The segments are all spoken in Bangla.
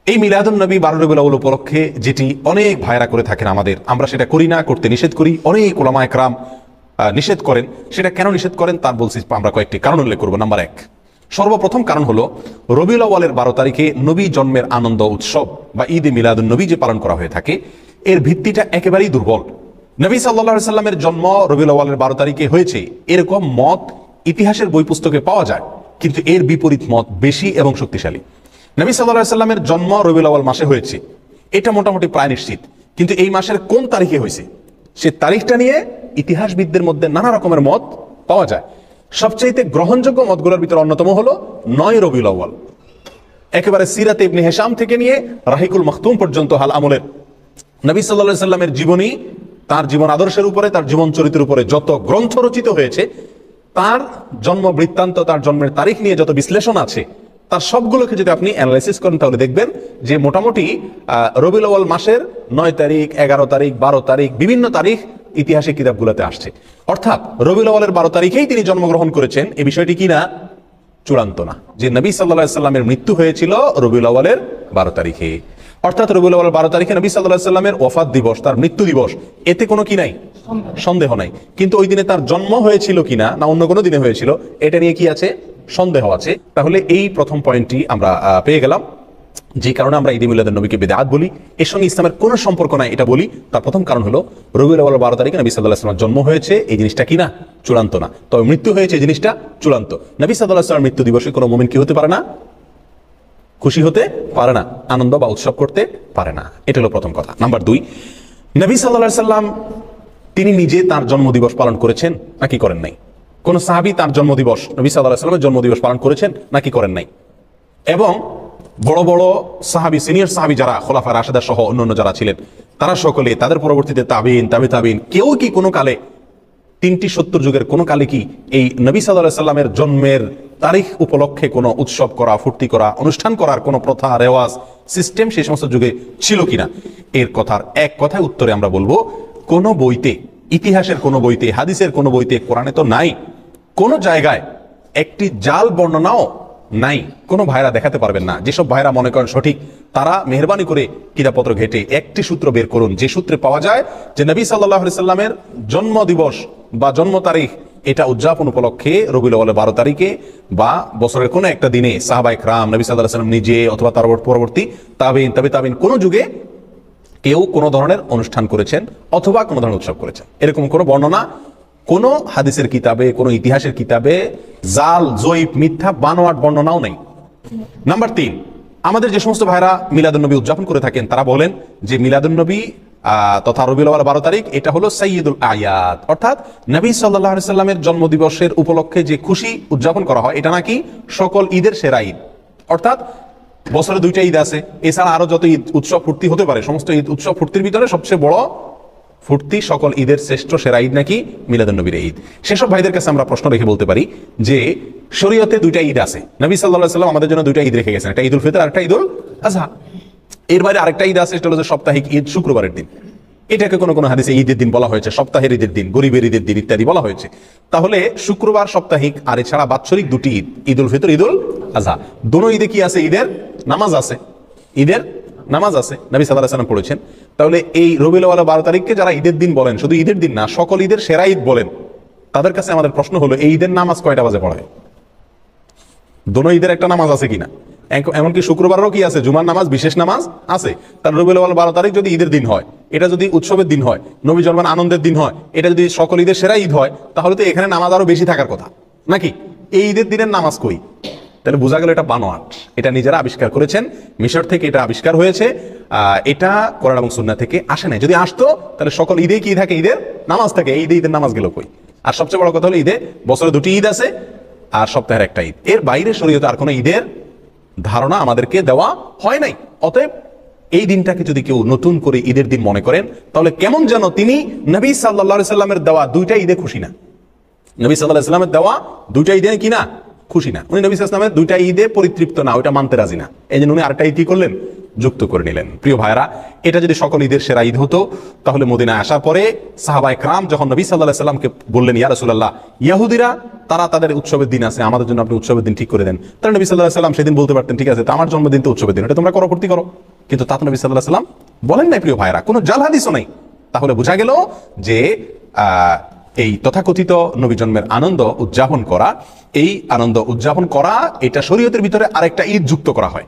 এই মিলাদুন নবী 12 রবিউল আউয়াল উপলক্ষে যেটি অনেক ভাইরা করে থাকেন আমরা সেটা করি না, করতে নিষেধ করি। অনেক উলামা একরাম নিষেধ করেন। সেটা কেন নিষেধ করেন তার বলছি, আমরা কয়েকটি কারণ উল্লেখ করব। নাম্বার 1, সর্বপ্রথম কারণ হলো রবিউল আউয়ালের 12 তারিখে নবী জন্মের আনন্দ উৎসব বা ঈদে মিলাদুন নবী যে পালন করা হয়ে থাকে, এর ভিত্তিটা একেবারেই দুর্বল। নবী সাল্লাল্লাহু আলাইহি সাল্লামের জন্ম রবিউল আউয়ালের 12 তারিখে হয়েছে, এরকম মত ইতিহাসের বই পুস্তকে পাওয়া যায়, কিন্তু এর বিপরীত মত বেশি এবং শক্তিশালী। নবী সাল্লাল্লাহু আলাইহি সাল্লামের জন্ম রবিউল আউয়াল মাসে হয়েছে, এটা মোটামুটি প্রায় নিশ্চিত, কিন্তু এই মাসের কোন তারিখে হয়েছে সে তারিখটা নিয়ে ইতিহাসবিদদের মধ্যে নানা রকমের মত পাওয়া যায়। সবচাইতে গ্রহণযোগ্য মতগুলোর ভিতরে অন্যতম হলো 9 রবিউল আউয়াল। একেবারে সিরাতে ইবনে হিশাম থেকে নিয়ে রাহিকুল মাখতুম পর্যন্ত হাল আমলের নবী সাল্লাল্লাহু আলাইহি সাল্লামের জীবনী, তার জীবন আদর্শের উপরে, তার জীবন চরিত্রের উপরে যত গ্রন্থ রচিত হয়েছে, তার জন্ম বৃত্তান্ত, তার জন্মের তারিখ নিয়ে যত বিশ্লেষণ আছে, তার সবগুলোকে যদি আপনি অ্যানালাইসিস করেন তাহলে দেখবেন যে মোটামুটি রবিউল আউয়াল মাসের 9 তারিখ, 11 তারিখ, 12 তারিখ, বিভিন্ন তারিখ ইতিহাসের কিতাবগুলোতে আসছে। অর্থাৎ রবিউল আউয়ালের 12 তারিখেই তিনি জন্মগ্রহণ করেছেন, এই বিষয়টি কি না? চূড়ান্ত না যে নবী সাল্লাল্লাহু আলাইহি সাল্লামের মৃত্যু হয়েছিল রবিউল আউয়ালের 12 তারিখে। অর্থাৎ রবিউল আউয়াল 12 তারিখে নবী সাল্লাল্লাহু আলাইহি সাল্লামের ওয়াফাত দিবস, তার মৃত্যু দিবস, এতে কোনো কি নাই? সন্দেহ নাই। কিন্তু ওই দিনে তার জন্ম হয়েছিল কিনা না অন্য কোনো দিনে হয়েছিল, এটা নিয়ে কি আছে? সন্দেহ আছে। তাহলে এই প্রথম পয়েন্টটি আমরা পেয়ে গেলাম, যে কারণে আমরা ঈদে মিলাদুন নবীকে বিদআত বলি, এর সঙ্গে ইসলামের কোনো সম্পর্ক নাই এটা বলি। তার প্রথম কারণ হলো রবিউল আউয়াল 12 তারিখে নবী সাল্লাল্লাহু আলাইহি সাল্লামের জন্ম হয়েছে, এই জিনিসটা কি না? চূড়ান্ত না। তবে মৃত্যু হয়েছে, এই জিনিসটা চূড়ান্ত। নবী সাল্লাল্লাহু আলাইহি সাল্লামের মৃত্যু দিবসে কোনো মুমিন কি হতে পারে না? খুশি হতে পারে না, আনন্দ বা উৎসব করতে পারে না। এটা হলো প্রথম কথা। নাম্বার 2, নবী সাল্লাল্লাহু আলাইহি সাল্লাম তিনি নিজে তার জন্মদিবস পালন করেছেন নাকি করেন নাই? কোন সাহাবী তার জন্মদিবস, নবী সাল্লাল্লাহু আলাইহি সাল্লামের জন্মদিবস পালন করেছেন নাকি করেন নাই? এবং বড় বড় সাহাবী, সিনিয়র সাহাবী যারা খোলাফায়ে রাশিদা সহ অন্যান্য যারা ছিলেন, তারা সকলে, তাদের পরবর্তীতে তাবিঈন, তাবিঈন, কেউ কি কোনো কালে 3টি 70 যুগের কোনো কালে কি এই নবী সাল্লাল্লাহু আলাইহি সাল্লামের জন্মের তারিখ উপলক্ষে কোনো উৎসব করা, ফুর্তি করা, অনুষ্ঠান করার কোনো প্রথা, রেওয়াজ, সিস্টেম সেই সমস্ত যুগে ছিল কিনা? এর কথার এক কথায় উত্তরে আমরা বলবো, কোন বইতে, ইতিহাসের কোন বইতে, হাদিসের কোন বইতে, কোরআনে তো নাই, কোন জায়গায় একটি জাল বর্ণনাও নাই। কোন ভাইরা দেখাতে পারবেন না। যেসব ভাইরা মনে করেন সঠিক, তারা মেহরবানি করে কিতাবপত্র ঘেটে একটি সূত্র বের করুন, যে সূত্রে পাওয়া যায় যে নবী সাল্লাল্লাহু আলাইহি সাল্লামের জন্ম দিবস বা জন্ম তারিখ এটা উদযাপন উপলক্ষে রবিউল আউয়ালের 12 তারিখে বা বছরের কোনো একটা দিনে সাহাবায়ে কেরাম, নবী সাল্লাল্লাহু আলাইহি সাল্লাম নিজে অথবা তার পরবর্তী তাবিঈন, তাবিঈন কোন যুগে কেউ কোনো ধরনের অনুষ্ঠান করেছেন অথবা কোনো ধরনের উৎসব করেছেন, এরকম কোনো বর্ণনা কোন হাদিসের কিতাবে, কোন ইতিহাসের কিতাবে জাল, জয়ীফ, মিথ্যা, বানোয়াট বর্ণনাও নেই। নাম্বার 3, আমাদের যে সমস্ত ভাইরা মিলাদুন নবী উদযাপন করে থাকেন, তারা বলেন যে মিলাদুন নবী তথা রবিউল আউয়াল 12 তারিখ এটা হলো সাইয়্যিদুল আয়াত, অর্থাৎ নবী সাল্লাল্লাহু আলাইহি সাল্লামের জন্মদিবসের উপলক্ষে যে খুশি উদযাপন করা হয়, এটা নাকি সকল ঈদের সেরা ঈদ। অর্থাৎ বছরে 2টা ঈদ আছে, এছাড়া আরো যত ঈদ উৎসব ফুর্তি হতে পারে, সমস্ত ঈদ উৎসব ফুর্তির ভিতরে সবচেয়ে বড় ফুর্তি, সকল ঈদের শ্রেষ্ঠ সেরা ঈদ নাকি মিলাদুন নবীর ঈদ। সেসব ভাইদের কাছে আমরা প্রশ্ন রেখে বলতে পারি যে শরীয়তে 2টা ঈদ আছে, নবী সাল্লাল্লাহু আলাইহি সাল্লাম আমাদের জন্য 2টা ঈদ রেখে গেছেন, একটা ঈদুল ফিতর আর একটা ঈদুল আযহা। এর বাইরে আরেকটা ঈদ আছে, সেটা হলো সাপ্তাহিক ঈদ, শুক্রবারের দিন। এটাকে কোনো কোনো হাদিসে ঈদের দিন বলা হয়েছে, সপ্তাহের ঈদের দিন, গরিবের ঈদের দিন ইত্যাদি বলা হয়েছে। তাহলে শুক্রবার সাপ্তাহিক, আর এছাড়া বাৎসরিক 2টি ঈদ, ঈদুল ফিতর, ঈদুল আযহা, দুটো ঈদে কি আছে? ঈদের নামাজ আছে, ঈদের নামাজ আছে, নবী সাল্লাল্লাহু আলাইহি সাল্লাম পড়েছেন। তাহলে এই রবিউল আউয়াল 12 তারিখকে যারা ঈদের দিন বলেন, শুধু ঈদের দিন না, সকল ঈদের সেরা ঈদ বলেন, তাদের কাছে আমাদের প্রশ্ন হলো, এই ঈদের নামাজ কয়টা বাজে পড়ে? দুটো ঈদের একটা নামাজ আছে কিনা? এমনকি শুক্রবারেরও কি আছে? জুমার নামাজ, বিশেষ নামাজ আছে। তার রবিউল আউয়াল 12 তারিখ যদি ঈদের দিন হয়, এটা যদি উৎসবের দিন হয়, নবী জন্মের আনন্দের দিন হয়, এটা যদি সকল ঈদের সেরা ঈদ হয়, তাহলে তো এখানে নামাজ আরো বেশি থাকার কথা নাকি? এই ঈদের দিনের নামাজ কই? তাহলে বোঝা গেল এটা বানোয়াট, এটা নিজেরা আবিষ্কার করেছেন, মিশর থেকে এটা আবিষ্কার হয়েছে, এটা কোরআন এবং সুন্নাহ থেকে আসে নাই। যদি আসতো তাহলে সকল ঈদে কি থাকে? ঈদের নামাজ থাকে। এই ঈদের নামাজ গেল কই? আর সবচেয়ে বড় কথা হলো, ঈদে বছরে 2টি ঈদ আছে আর সপ্তাহের একটা ঈদ, এর বাইরে শরীয়তে আর কোনো ঈদের ধারণা আমাদেরকে দেওয়া হয় নাই। অতএব এই দিনটাকে যদি কেউ নতুন করে ঈদের দিন মনে করেন, তাহলে কেমন যেন তিনি নবী সাল্লাল্লাহু আলাইহি সাল্লামের দেওয়া 2টা ঈদে খুশি না। নবী সাল্লাল্লাহু আলাইহি সাল্লামের দেওয়া 2টা ঈদে কি না? খুশি না। উনি নবী সাল্লাল্লাহু আলাইহি সাল্লামের 2টা ঈদে পরিতৃপ্ত না, ওইটা মানতে রাজি না। এই জন্য উনি আরেকটা ঈদ কি করলেন? যুক্ত করে নিলেন। প্রিয় ভাইরা, এটা যদি সকল ঈদের সেরা ঈদ হতো, তাহলে মদিনায় আসার পরে সাহাবায়ে কেরাম যখন নবী সাল্লাল্লাহু আলাইহি সাল্লামকে বললেন, ইয়া রাসূলুল্লাহ, ইহুদিরা তারা তাদের উৎসবের দিন আছে, আমাদের জন্য আপনি উৎসবের দিন ঠিক করে দেন। তাহলে নবী সাল্লাল্লাহু আলাইহি সাল্লাম সেদিন বলতে পারতেন, ঠিক আছে, তো আমার জন্মদিন তো উৎসবের দিন, এটা তোমরা পূর্তি করো। কিন্তু তা তো নবী সাল্লাল্লাহু আলাইহি সাল্লাম বলেন নাই। প্রিয় ভাইরা, কোনো জাল হাদিসও নাই। তাহলে বোঝা গেল যে এই তথাকথিত নবী জন্মের আনন্দ উদযাপন করা, এই আনন্দ উদযাপন করা, এটা শরীয়তের ভিতরে আরেকটা ঈদ যুক্ত করা হয়।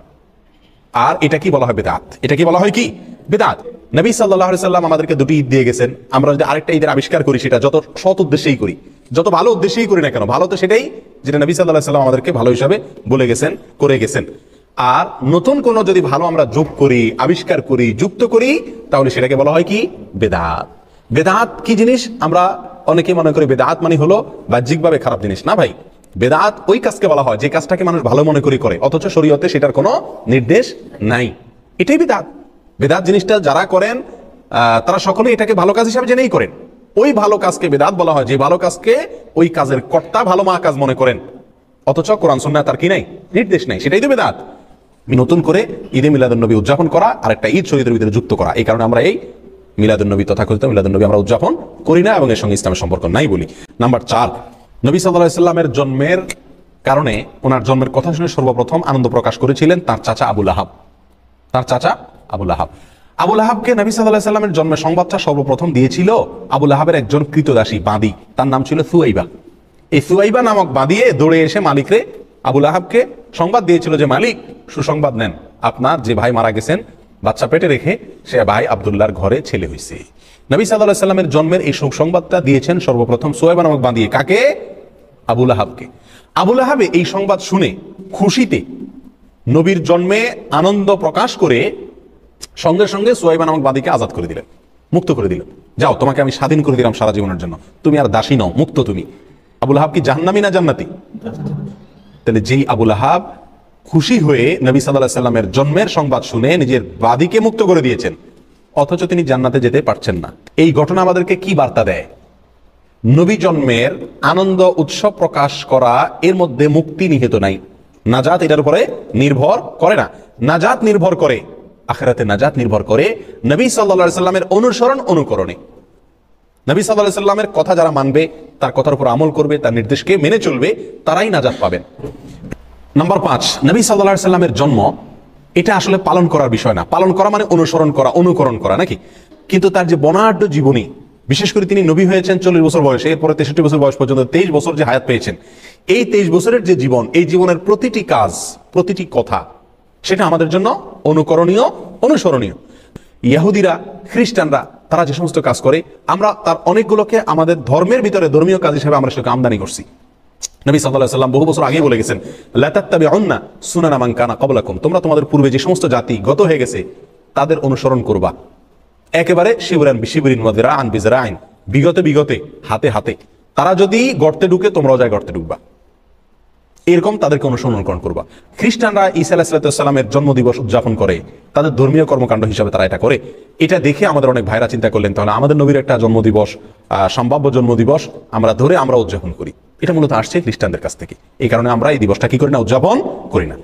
আর এটা কি বলা হয়? বিদআত। এটা কি বলা হয়? কি? বিদআত। নবী সাল্লাল্লাহু আলাইহি সাল্লাম আমাদেরকে দুটি ঈদ দিয়ে গেছেন। আমরা যদি আরেকটা ঈদের আবিষ্কার করি, সেটা যত সৎ উদ্দেশ্যেই করি, যত ভালো উদ্দেশ্যেই করি না কেন, ভালো তো সেটাই যেটা নবী সাল্লাল্লাহু আলাইহি সাল্লাম আমাদেরকে ভালো হিসাবে বলে গেছেন, করে গেছেন। আর নতুন কোন যদি ভালো আমরা যোগ করি, আবিষ্কার করি, যুক্ত করি, তাহলে সেটাকে বলা হয় কি? বিদআত। বিদআত কি জিনিস? আমরা অনেকে মনে করি বেদাত মানে হলো বাহ্যিকভাবে খারাপ জিনিস। না ভাই, বেদাত ওই কাজকে বলা হয় যে কাজটাকে মানুষ ভালো মনে করে, অথচ শরীয়তে সেটার কোনো নির্দেশ নাই। এটাই বেদাত। বেদাত জিনিসটা যারা করেন তারা সকলে এটাকে ভালো কাজ হিসাবে জেনেই করেন। ওই ভালো কাজকে বেদাত বলা হয় যে ভালো কাজকে ওই কাজের কর্তা ভালো মা কাজ মনে করেন, অথচ কোরআন সুন্নাহ তার কি নাই? নির্দেশ নাই। সেটাই তো বেদাত। নতুন করে ঈদে মিলাদুন্নবী উদযাপন করা আর একটা ঈদ শরীয়তের ভিতরে যুক্ত করা, এই কারণে আমরা এই মিলাদুন্নবী তথাকথিত মিলাদুন্নবী আমরা উদযাপন করি না এবং এর সঙ্গে ইসলামের সম্পর্ক নাই বলি। নাম্বার 4, নবী সাল্লাল্লাহু আলাইহি সাল্লামের জন্মের কারণে, ওনার জন্মের কথা শুনে সর্বপ্রথম আনন্দ প্রকাশ করেছিলেন তার চাচা আবু লাহাব। তার চাচা আবু লাহাব। আবু লাহাবকে নবী সাল্লাল্লাহু আলাইহি সাল্লামের জন্মের সংবাদটা সর্বপ্রথম দিয়েছিল আবু লাহাবের একজন কৃতদাসী বাদী, তার নাম ছিল সুয়াইবা। এই সুয়াইবা নামক বাদিয়ে দৌড়ে এসে মালিকরে, আবু লাহাবকে সংবাদ দিয়েছিল যে মালিক, সুসংবাদ নেন, আপনার যে ভাই মারা গেছেন বাচ্চা পেটে রেখে, সে ভাই আব্দুল্লাহর ঘরে ছেলে হয়েছে। নবী সাল্লাল্লাহু আলাইহি সাল্লামের জন্মের এই সুসংবাদটা দিয়েছেন সর্বপ্রথম সুয়াইবা নামক বাদিয়ে। কাকে? আবু লাহাবকে। আবু লাহাবে এই সংবাদ শুনে খুশিতে নবীর জন্মে আনন্দ প্রকাশ করে সঙ্গে সঙ্গে সুয়াইবা নামক বাদীকে আজাদ করে দিলেন, মুক্ত করে দিলেন। যাও, তোমাকে আমি স্বাধীন করে দিলাম সারা জীবনের জন্য, তুমি আর দাসী নও, মুক্ত তুমি। আবু লাহাব কি জাহান্নামী না জান্নাতি? তাহলে যেই আবু লাহাব খুশি হয়ে নবী সাল্লাল্লাহু আলাইহি সাল্লামের জন্মের সংবাদ শুনে নিজের বাদীকে মুক্ত করে দিয়েছেন, অথচ তিনি জান্নাতে যেতে পারছেন না, এই ঘটনা আমাদেরকে কি বার্তা দেয়? নবী জন্মের আনন্দ উৎসব প্রকাশ করা, এর মধ্যে মুক্তি নিহিত নাই। নাজাত এটার উপরে নির্ভর করে না। নাজাত নির্ভর করে, আখিরাতে নাজাত নির্ভর করে নবী সাল্লাল্লাহু আলাইহি সাল্লামের অনুসরণ অনুকরণে। নবী সাল্লাল্লাহু আলাইহি সাল্লামের কথা যারা মানবে, তার কথার উপর আমল করবে, তার নির্দেশকে মেনে চলবে, তারাই নাজাত পাবেন। নাম্বার 5, নবী সাল্লাল্লাহু আলাইহি সাল্লামের জন্ম এটা আসলে পালন করার বিষয় না। পালন করা মানে অনুসরণ করা, অনুকরণ করা, নাকি? কিন্তু তার যে বর্ণাঢ্য জীবনী, বিশেষ করে তিনি নবী হয়েছেন 40 বছর বয়সে, এরপরে 63 বছর বয়স পর্যন্ত 23 বছর যে হায়াত পেয়েছেন, এই 23 বছরের যে জীবন, এই জীবনের প্রতিটি কাজ, প্রতিটি কথা, সেটা আমাদের জন্য অনুকরণীয়, অনুসরণীয়। ইহুদিরা, খ্রিস্টানরা তারা যে সমস্ত কাজ করে, আমরা তার অনেকগুলোকে আমাদের ধর্মের ভিতরে ধর্মীয় কাজ হিসেবে আমরা সেটাকে আমদানি করছি। নবী সাল্লাল্লাহু আলাইহি সাল্লাম বহু বছর আগে বলে গেছেন, লা তাত্তাবিউন্না সুনানা মান কানা ক্বাবলাকুম, তোমরা তোমাদের পূর্বে যে সমস্ত জাতি গত হয়ে গেছে তাদের অনুসরণ করবা, একেবারে শিবরান বিশিবরিন ওয়া যিরাআন বিযরাইন, বিগতে বিগতে, হাতে হাতে। তারা যদি গর্তে ঢুকে, তোমরাও যায় গর্তে ঢুকবা, এরকম তাদেরকে অনুসরণ করবা। খ্রিস্টানরা ঈসা আলাইহিস সালামের জন্মদিবস উদযাপন করে, তাদের ধর্মীয় কর্মকাণ্ড হিসাবে তারা এটা করে। এটা দেখে আমাদের অনেক ভাইরা চিন্তা করলেন, তাহলে আমাদের নবীর একটা জন্মদিবস, সম্ভাব্য জন্মদিবস আমরা ধরে আমরা উদযাপন করি। এটা মূলত আসছে খ্রিস্টানদের কাছ থেকে, এই কারণে আমরা এই দিবসটা কি করি না? উদযাপন করি না।